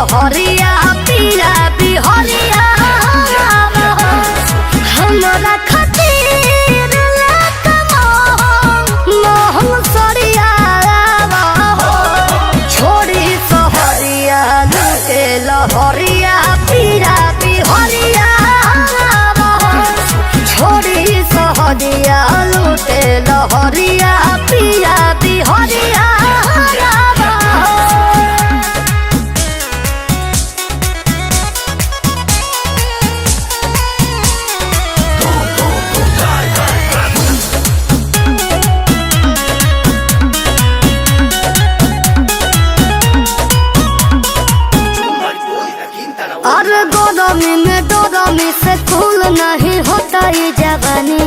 लहरिया पिया बिहरिया हमरा खातिर मोहन सरिया छोड़ी सहरिया लूटे लहरिया पिया बिहरिया छोड़ी सहरिया लूटे लहरिया पिया बिहरिया और गोदामी में डोदामी से फूल नहीं होता ये जवानी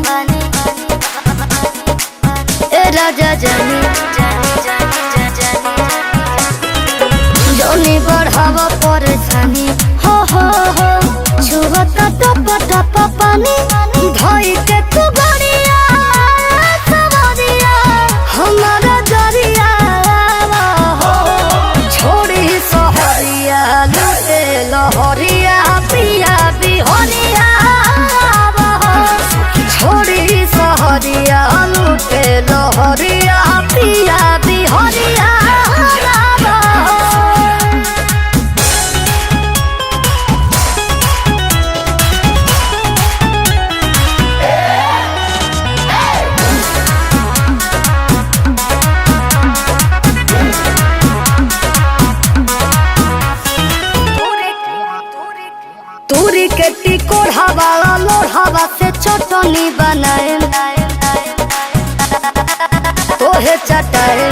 ए राजा जानी जोनी बढ़ावा परेशानी हो छुवता टप टप पानी धोई के तू बढ़िया सवरिया हमारा दरिया छोड़ी सहरिया लूटे लहरिया पिया बिहरिया छोड़ी सहरिया लूटे लहरिया पिया बिहरिया तूरी के टिकोड़ा वाला लोढ़ावा से चटनी बनाए तोहे चटाए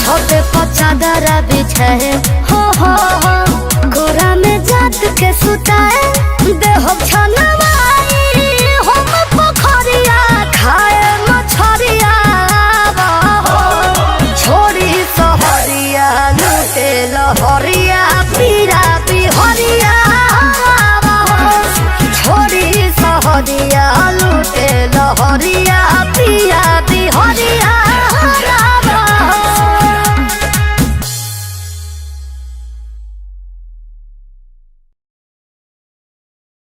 छोटे पचादरा बिछाए हो गोरा में जात के सुताए देह छनवाई हम पोखरिया खाए मछरिया छोड़ी सहरिया लूटे लहरिया